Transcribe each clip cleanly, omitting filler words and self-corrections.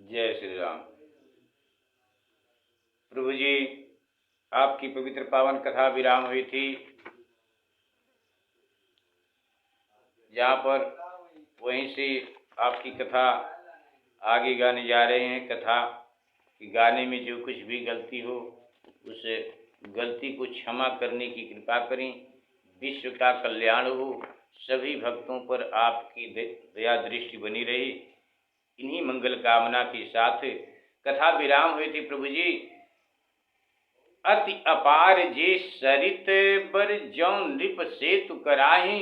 जय श्री राम। प्रभु जी, आपकी पवित्र पावन कथा विराम हुई थी, जहाँ पर वहीं से आपकी कथा आगे गाने जा रहे हैं। कथा कि गाने में जो कुछ भी गलती हो उस गलती को क्षमा करने की कृपा करें। विश्व का कल्याण हो, सभी भक्तों पर आपकी दया दृष्टि बनी रही। इन्हीं मंगल कामना के साथ कथा विराम हुई थी। प्रभु जी, अति अपार जे सरित बर जौन नृप सेतु कराही,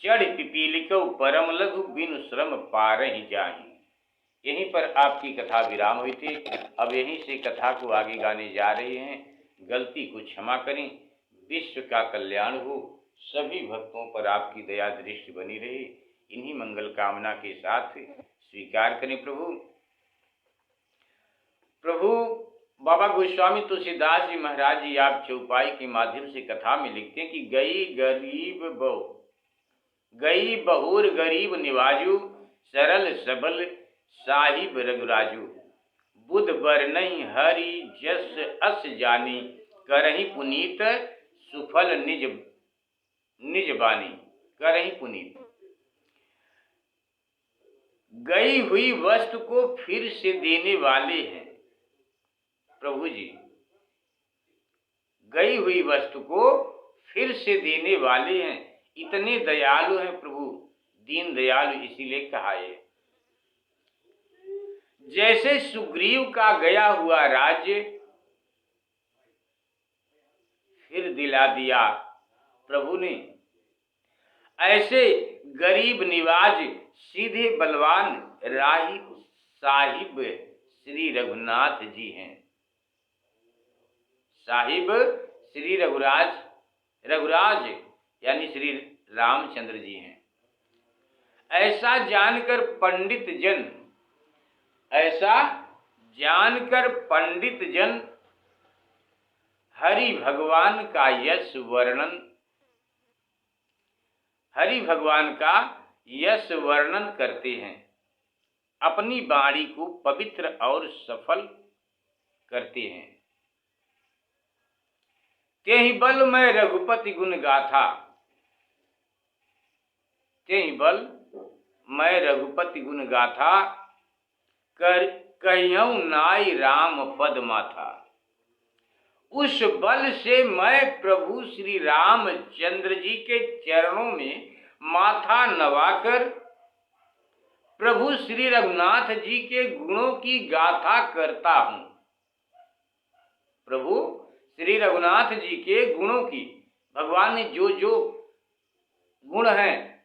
चढ़ पिपीलिको परम लघु बिनु श्रम पार ही जाही। यहीं पर आपकी कथा विराम हुई थी। अब यहीं से कथा को आगे गाने जा रहे हैं। गलती को क्षमा करें, विश्व का कल्याण हो, सभी भक्तों पर आपकी दया दृष्टि बनी रहे। इन्हीं मंगल कामना के साथ स्वीकार करें। प्रभु बाबा गोस्वामी तुलसीदास जी महाराज जी आप चौपाई के माध्यम से कथा में लिखते हैं कि गई बहुर गरीब निवाजू, सरल सबल साहिब रघुराजू। बुध बर नहीं हरि जस अस जानी, करही पुनीत सुफल निज बानी। करही पुनीत, गई हुई वस्तु को फिर से देने वाले हैं प्रभु जी। गई हुई वस्तु को फिर से देने वाले हैं। इतने दयालु हैं प्रभु, दीन दयालु इसीलिए कहा है। जैसे सुग्रीव का गया हुआ राज्य फिर दिला दिया प्रभु ने, ऐसे गरीब निवाज सीधे बलवान राही साहिब श्री रघुनाथ जी हैं। साहिब श्री रघुराज यानी श्री रामचंद्र जी हैं। ऐसा जानकर पंडित जन हरि भगवान का यश वर्णन करते हैं। अपनी वाणी को पवित्र और सफल करते हैं। तेहि बल मैं रघुपति गुण गाथा, तेहि बल मैं रघुपति गुण गाथा, कहियौ नाई राम पद माथा। उस बल से मैं प्रभु श्री रामचंद्र जी के चरणों में माथा नवाकर प्रभु श्री रघुनाथ जी के गुणों की गाथा करता हूँ। प्रभु श्री रघुनाथ जी के गुणों की, भगवान ने जो जो गुण हैं,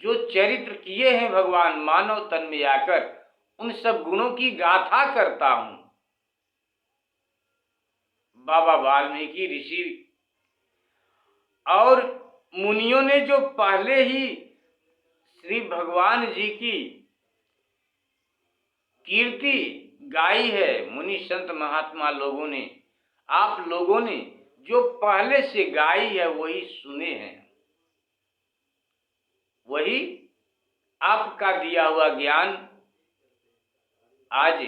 जो चरित्र किए हैं भगवान मानव तन में आकर, उन सब गुणों की गाथा करता हूँ। बाबा वाल्मीकि ऋषि और मुनियों ने जो पहले ही श्री भगवान जी की कीर्ति गाई है, मुनि संत महात्मा लोगों ने, आप लोगों ने जो पहले से गाई है वही सुने हैं। वही आपका दिया हुआ ज्ञान आज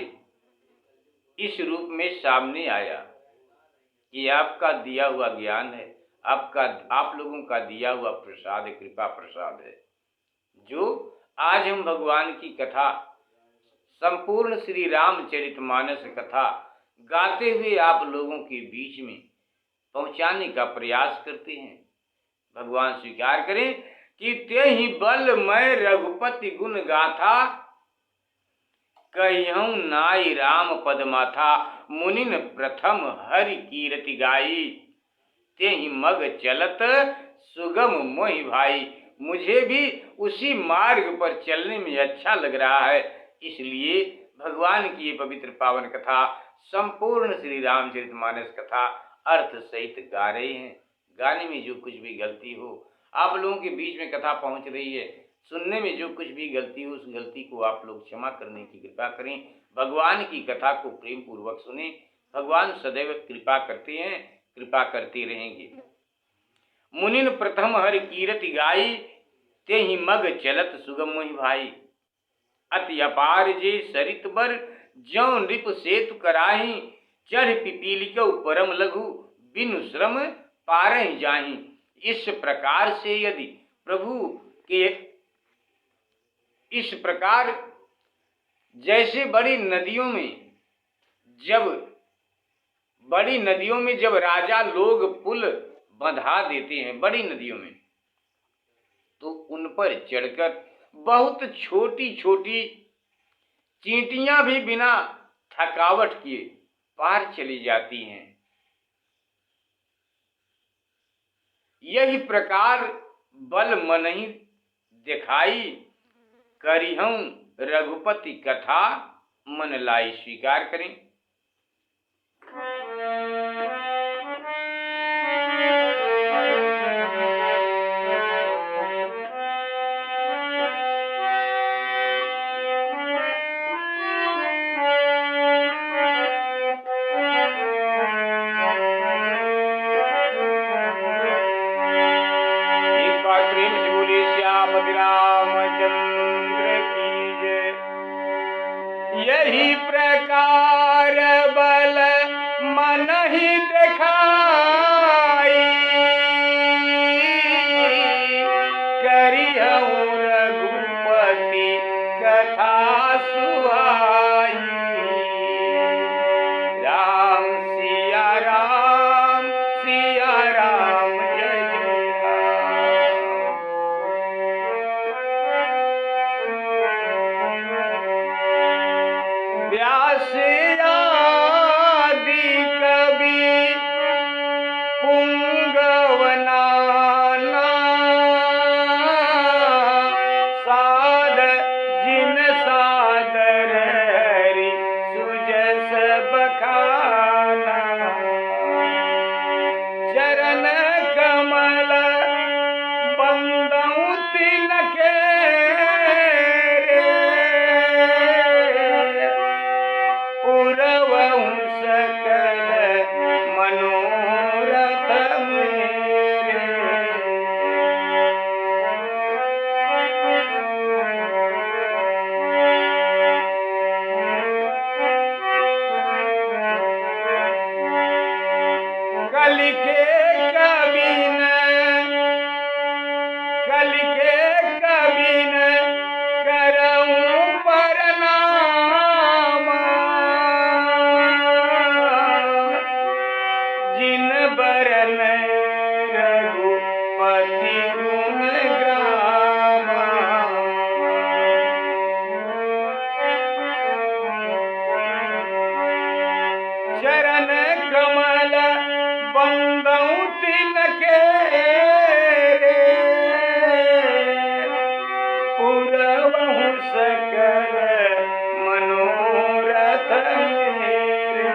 इस रूप में सामने आया। ये आपका दिया हुआ ज्ञान है, आप लोगों का दिया हुआ प्रसाद, कृपा प्रसाद है, जो आज हम भगवान की कथा, संपूर्ण श्री रामचरितमानस कथा गाते हुए आप लोगों के बीच में पहुंचाने का प्रयास करते हैं। भगवान स्वीकार करें कि तेहि बल मैं रघुपति गुण गाथा, कहियौ नाई राम पद माथा। मुनिन प्रथम हरि कीरति गाई, तेहि मग चलत सुगम मोहि भाई। मुझे भी उसी मार्ग पर चलने में अच्छा लग रहा है, इसलिए भगवान की ये पवित्र पावन कथा, संपूर्ण श्री रामचरितमानस कथा अर्थ सहित गा रहे हैं। गाने में जो कुछ भी गलती हो, आप लोगों के बीच में कथा पहुंच रही है, सुनने में जो कुछ भी गलती हो, उस गलती को आप लोग क्षमा करने की कृपा करें। भगवान की कथा को प्रेम पूर्वक सुने। भगवान सदैव कृपा करते हैं, कृपा करते रहेंगे। मुनिन प्रथम हरि कीरति गाई, तेहि मग चलत सुगम मोहि भाई। अति अपार जे सरित बर, ज्यों नृप सेतु कराही, चढ़ पिपीलिकौ परम लघु, बिनु श्रम पारहि जाहि। इस प्रकार से यदि प्रभु के इस प्रकार जैसे बड़ी नदियों में जब राजा लोग पुल बंधा देते हैं बड़ी नदियों में, तो उन पर चढ़कर बहुत छोटी छोटी चींटियां भी बिना थकावट किए पार चली जाती हैं। यही प्रकार बल मनहि दिखाई, करिहूं रघुपति कथा मन लाई। स्वीकार करें। यही प्रकार बल मनहि दिखाई, करिहूं रघुपति कथा सुहाई। राम सिया राम जय जय राम। व्यास आदि कवि पुंगवनाना, साध जिन सादर हरि सुजस बखाना। चरण कमल बंदौ तिनके, उरवहु सकल मनोरथ मेरे। कलि के कबिन करऊं प्रणाम, जिन बरन रघुपति गुण ग्राम। चरण कमल बंदौ तिनके, उरवहु सकल मनोरथ मेरे।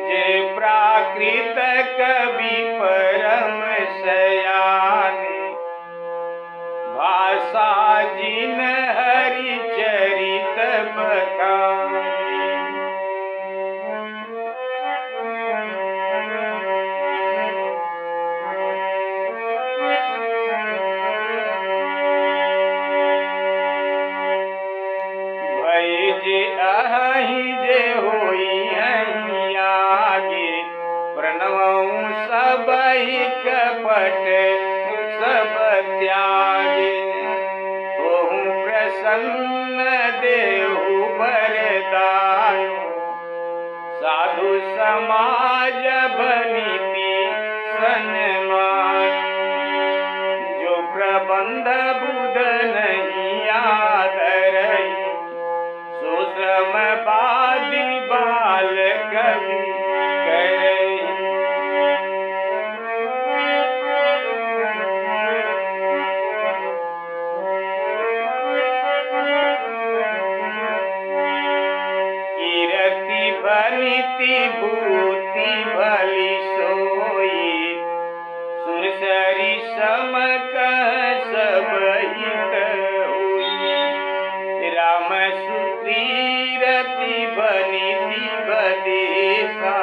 जे प्राकृत कवि परम सयाने, भाषा जिन हरि चरित बखाने। भई जे अहि जे होई हहि आगे, प्रणवऊं सबहि कपट सब त्यागे। होहूं प्रसन्न देहु वरदानो, साधु समाज भनिति सन्मान। जो प्रबंध बुध नहीं आदरहि, सो श्रम बादि बाल कवि करहि। कीरति भनिति भूति भली सोई, सुरसरी सम कह सब हित होई। राम सुग्रीरति भनिति बदेसा,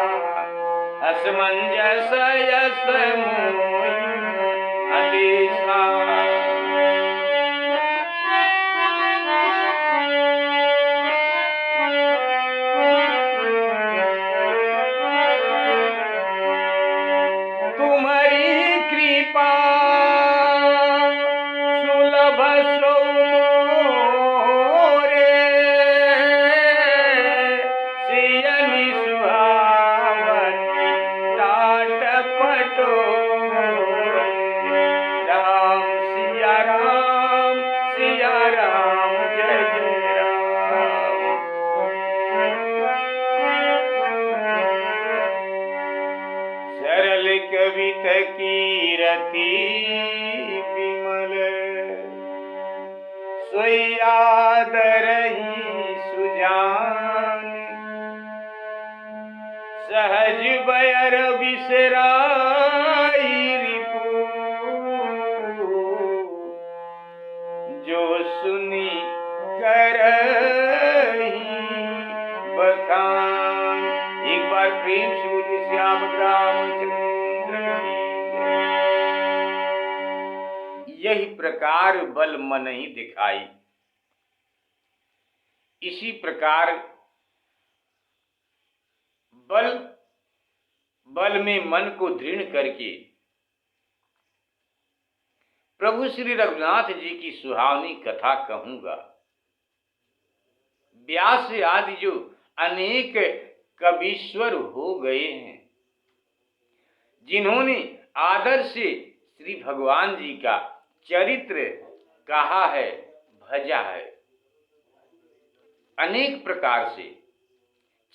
असमंजस यस मोहि। चित की रति विमल, सोई आदरहि सुजान, सहज बयर बिसराई रिपु, जो सुनी करहि बखान। एक बार प्रेम से बोलिए श्याम रामचंद्र की। यही प्रकार बल मन ही दिखाई। इसी प्रकार बल में मन को दृढ़ करके प्रभु श्री रघुनाथ जी की सुहावनी कथा कहूंगा। व्यास आदि जो अनेक कवीश्वर हो गए हैं, जिन्होंने आदर से श्री भगवान जी का चरित्र कहा है, भजा है, अनेक प्रकार से।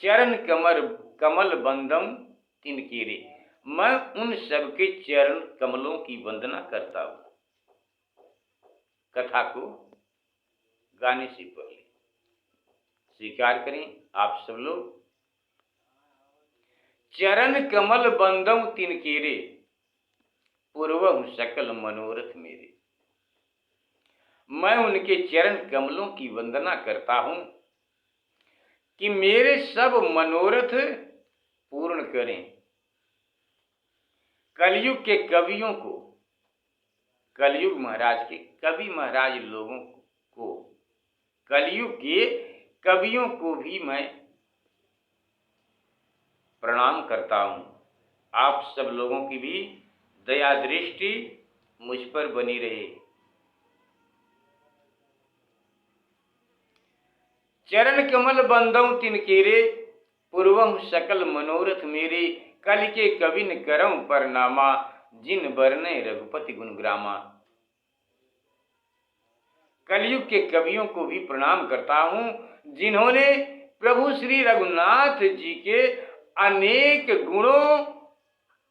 चरण कमल बंदम तिनकेरे, मैं उन सबके चरण कमलों की वंदना करता हूं। कथा को गाने से पहले स्वीकार करें आप सब लोग। चरण कमल बंदम तिनकेरे, पूर्वहु सकल मनोरथ मेरे। मैं उनके चरण कमलों की वंदना करता हूं कि मेरे सब मनोरथ पूर्ण करें। कलयुग के कवियों को, कलयुग महाराज के कवि महाराज लोगों को, कलयुग के कवियों को भी मैं प्रणाम करता हूं। आप सब लोगों की भी दया दृष्टि मुझ पर बनी रहे। चरण कमल बंदौ तिनकेरे, पूर्वम सकल मनोरथ मेरे। कल के कविन करम परनामा, जिन बरने रघुपति गुण ग्रामा। कलयुग के कवियों को भी प्रणाम करता हूं, जिन्होंने प्रभु श्री रघुनाथ जी के अनेक गुणों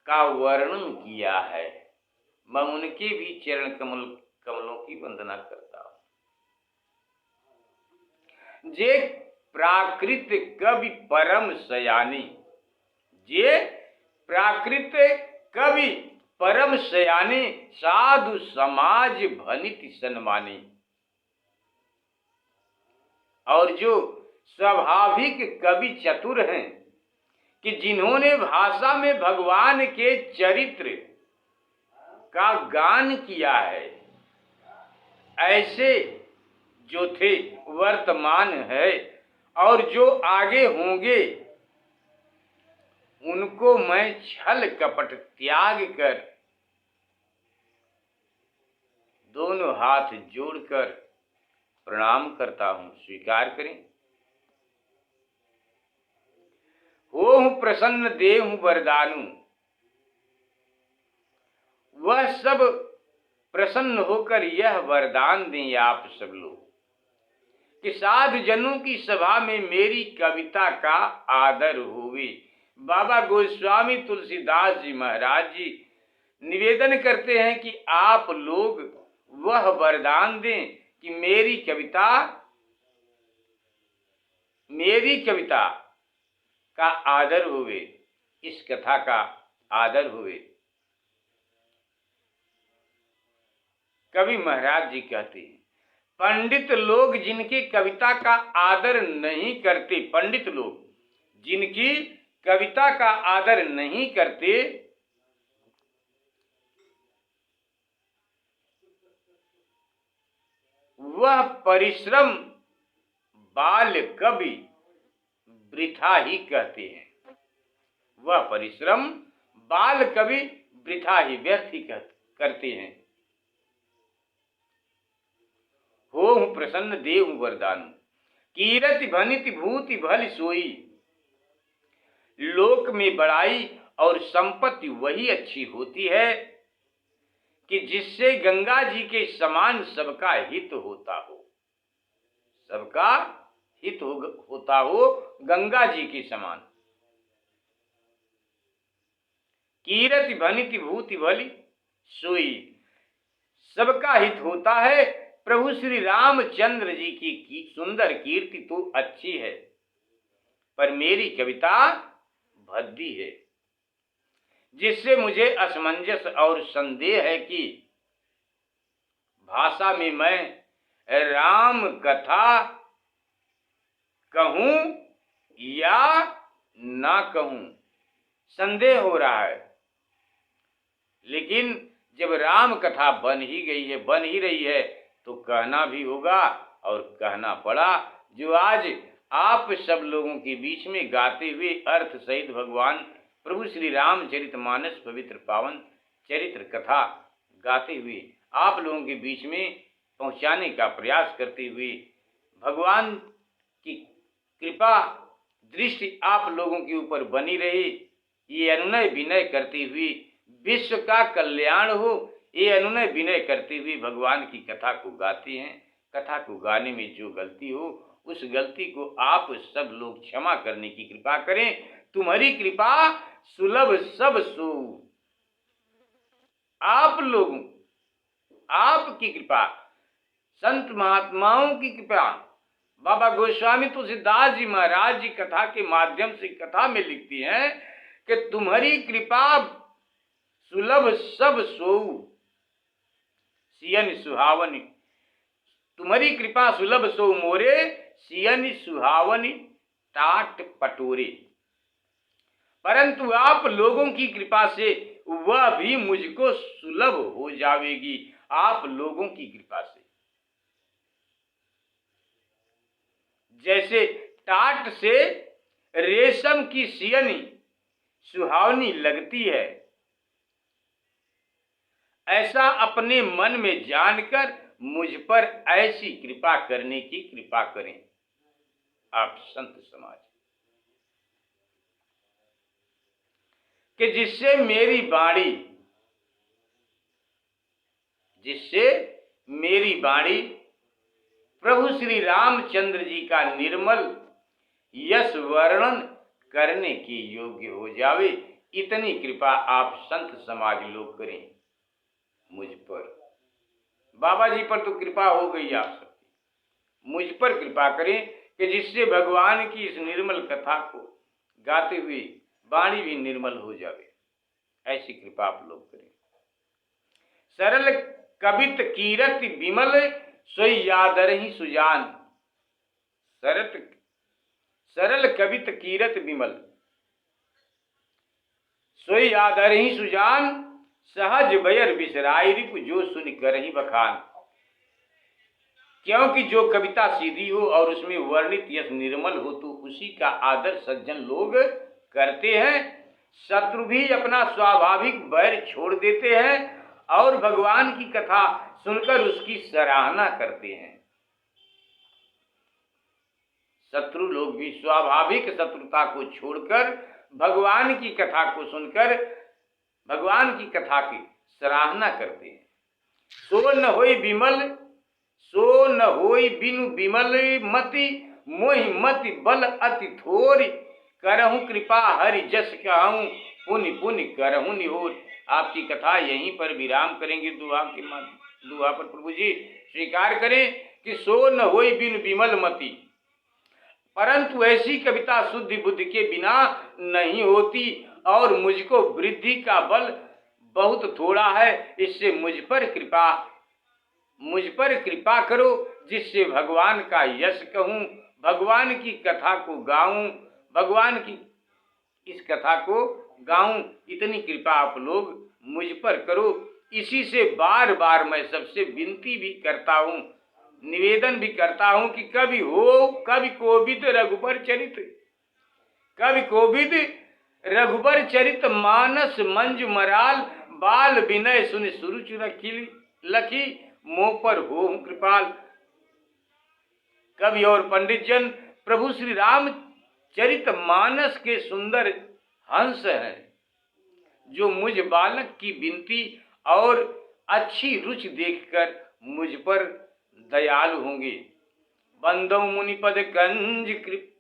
का वर्णन किया है। मैं उनके भी चरण कमलों की वंदना करता हूं। जे प्राकृत कवि परम सयानी, जे प्राकृत कवि परम सयानी, साधु समाज भनित सन्मानी। और जो स्वाभाविक कवि चतुर हैं कि जिन्होंने भाषा में भगवान के चरित्र का गान किया है, ऐसे जो थे वर्तमान है और जो आगे होंगे, उनको मैं छल कपट त्याग कर दोनों हाथ जोड़कर प्रणाम करता हूं। स्वीकार करें। होहु प्रसन्न देहु वरदानु, वह सब प्रसन्न होकर यह वरदान दें आप सब लोग कि साधु जनों की सभा में मेरी कविता का आदर होवे। बाबा गोस्वामी तुलसीदास जी महाराज जी निवेदन करते हैं कि आप लोग वह वरदान दें कि मेरी कविता का आदर हुए, इस कथा का आदर हुए। कवि महाराज जी कहते हैं, पंडित लोग जिनकी कविता का आदर नहीं करते, पंडित लोग जिनकी कविता का आदर नहीं करते, वह परिश्रम बाल कवि वृथा ही कहते हैं। वह परिश्रम बाल कवि वृथा ही, व्यर्थ ही करते हैं। होहु प्रसन्न देहु वरदानु, कीरति भनिति भूति भल सोई। लोक में बड़ाई और संपत्ति वही अच्छी होती है कि जिससे गंगा जी के समान सबका हित होता हो, सबका हित होता हो गंगा जी के समान। कीरति भनिति भूति भली सोई। सबका हित होता है। प्रभु श्री रामचंद्र जी की सुंदर कीर्ति तो अच्छी है, पर मेरी कविता भद्दी है, जिससे मुझे असमंजस और संदेह है कि भाषा में मैं राम कथा कहूं या ना कहूं, संदेह हो रहा है। लेकिन जब राम कथा बन ही गई है, बन ही रही है, तो कहना भी होगा और कहना पड़ा। जो आज आप सब लोगों के बीच में गाते हुए अर्थ सहित भगवान प्रभु श्री रामचरितमानस पवित्र पावन चरित्र कथा गाते हुए आप लोगों के बीच में पहुंचाने का प्रयास करते हुए, भगवान की कृपा दृष्टि आप लोगों के ऊपर बनी रहे, ये अनुनय विनय करते हुए विश्व का कल्याण हो, ये अनुनय विनय करते हुए भगवान की कथा को गाते हैं। कथा को गाने में जो गलती हो, उस गलती को आप सब लोग क्षमा करने की कृपा करें। तुम्हारी कृपा सुलभ सब सो। आप लोगों, आपकी कृपा, संत महात्माओं की कृपा, बाबा गोस्वामी तुलसीदास जी महाराज जी कथा के माध्यम से कथा में लिखती हैं कि तुम्हारी कृपा सुलभ सब सोऊ सियन सुहावनी। तुम्हारी कृपा सुलभ सो मोरे, सियन सुहावनी टाट पटोरे। परंतु आप लोगों की कृपा से वह भी मुझको सुलभ हो जाएगी, आप लोगों की कृपा से। जैसे टाट से रेशम की सियनी सुहावनी लगती है, ऐसा अपने मन में जानकर मुझ पर ऐसी कृपा करने की कृपा करें आप संत समाज, कि जिससे मेरी वाणी प्रभु श्री रामचंद्र जी का निर्मल यश वर्णन करने की योग्य हो जावे। इतनी कृपा आप संत समाज लोग करें मुझ पर। बाबा जी पर तो कृपा हो गई आप सबकी, मुझ पर कृपा करें कि जिससे भगवान की इस निर्मल कथा को गाते हुए वाणी भी निर्मल हो जावे। ऐसी कृपा आप लोग करें। सरल कवित कीरत विमल सोई यादर ही सुजान। सरल कवित कीरत विमल सोई यादर ही सुजान। सहज बयर बिसराई रिपु जो सुन कर ही बखान। क्योंकि जो कविता सीधी हो और उसमें वर्णित यश निर्मल हो, तो उसी का आदर सज्जन लोग करते हैं। शत्रु भी अपना स्वाभाविक बैर छोड़ देते हैं और भगवान की कथा सुनकर उसकी सराहना करते हैं। शत्रु लोग भी स्वाभाविक शत्रुता को छोड़कर भगवान की कथा को सुनकर भगवान की कथा की सराहना करते हैं। सो न होई विमल, सो न होई बिनु विमल मति। मोहि मति बल अति थोरी। करहूं कृपा हरि जस कहूं, पुनि पुनि करहूं निहोर। आपकी कथा यहीं पर विराम करेंगे। दुआ पर प्रभु जी स्वीकार करें कि सो न होई बिनु विमल मति। परंतु ऐसी कविता शुद्ध बुद्धि के बिना नहीं होती और मुझको वृद्धि का बल बहुत थोड़ा है। इससे मुझ पर कृपा करो, जिससे भगवान का यश कहूं, भगवान की कथा को गाऊं, भगवान की इस कथा को गाऊं। इतनी कृपा आप लोग मुझ पर करो। इसी से बार बार मैं सबसे विनती भी करता हूं, निवेदन भी करता हूं कि कभी कोविद रघुबर चरित मानस मंजु मराल। बाल विनय सुनि सुरुचि लखी, मोह पर हो कृपाल। कवि और पंडित जन प्रभु श्री राम चरित मानस के सुंदर हंस हैं, जो मुझ बालक की विनती और अच्छी रुचि देखकर मुझ पर दयालु होंगे। बंदौ मुनिपद कंज कृप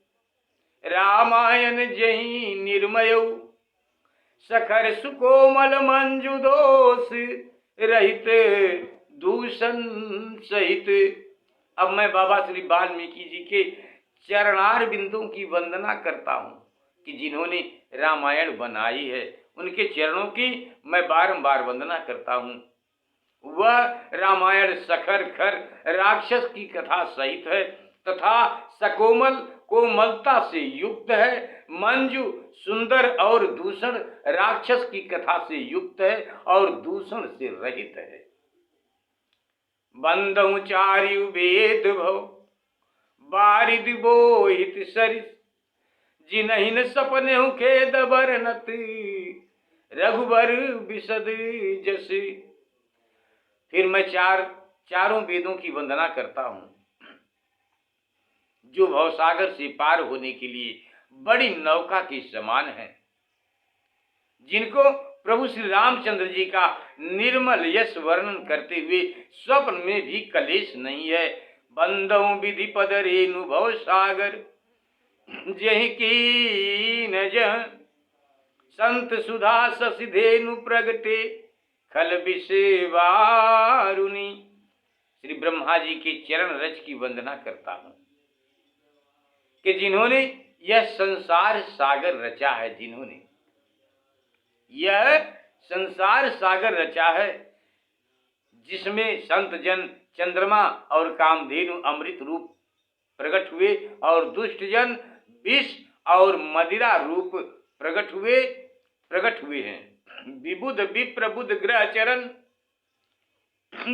रामायण जही निर्मय। सखर सुकोमल मंजु दोष रहित दूषण सहित। अब मैं बाबा श्री वाल्मीकि जी के चरणार बिंदों की वंदना करता हूँ कि जिन्होंने रामायण बनाई है, उनके चरणों की मैं बारंबार वंदना करता हूँ। वह रामायण सखर खर राक्षस की कथा सहित है तथा सकोमल कोमलता से युक्त है, मंजू सुंदर और दूषण राक्षस की कथा से युक्त है और दूषण से रहित है। बंदौ चार्यु वेद भव बारिद बोहित सरिस, जिनहिन सपने खेद बरनत रघुबर बिसद जस। फिर मैं चारों वेदों की वंदना करता हूँ जो भवसागर से पार होने के लिए बड़ी नौका के समान है, जिनको प्रभु श्री रामचंद्र जी का निर्मल यश वर्णन करते हुए स्वप्न में भी कलेश नहीं है। बंदौ विधि पद रेणु भव सागर, जहि की न जह संत सुधा ससिधेनु प्रगटे खल विषे वारुणी। श्री ब्रह्मा जी के चरण रज की वंदना करता हूँ कि जिन्होंने यह संसार सागर रचा है, जिन्होंने यह संसार सागर रचा है, जिसमें संत जन चंद्रमा और कामधेनु अमृत रूप प्रकट हुए और दुष्ट जन विष और मदिरा रूप प्रकट हुए हैं। विबुध विप्र बुध ग्रह चरण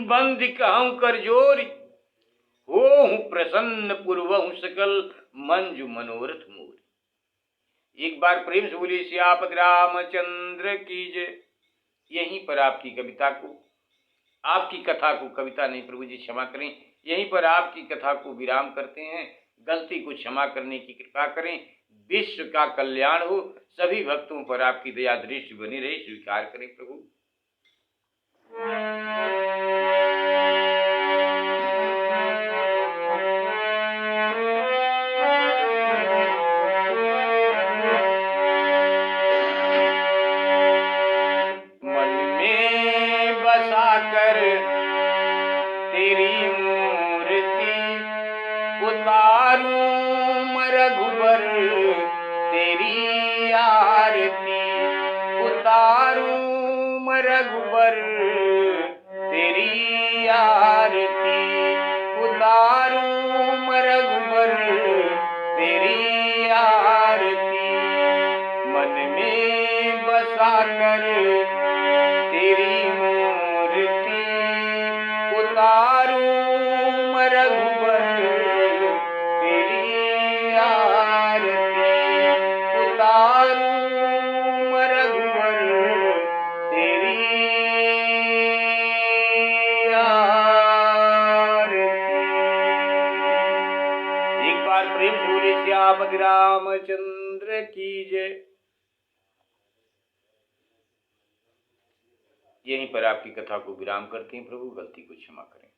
बंद कहूं कर जोरी, हो प्रसन्न पूर्वहु सकल मंजु मनोरथ मोरी। एक बार प्रेम से बोलिए सियापति रामचंद्र की जय। यहीं पर आपकी कविता को, आपकी कथा को, कविता नहीं प्रभु जी क्षमा करें, यहीं पर आपकी कथा को विराम करते हैं। गलती को क्षमा करने की कृपा करें। विश्व का कल्याण हो, सभी भक्तों पर आपकी दया दृष्टि बनी रहे, स्वीकार करें प्रभु। मन में बसा कर तेरी मूर्ति उतारूं रघुबर तेरी आरती, उतारूं रघुबर तेरी आरती, उतारूं रघुबर तेरी आरती। मन में बसा कर तेरी मूर्ति उतारूं रघुबर तेरी आरती, उतारूं रघुबर तेरी आरती। एक बार प्रेम से बोले सियापति रामचंद्र की जय। यहीं पर आपकी कथा को विराम करते हैं प्रभु, गलती को क्षमा करें।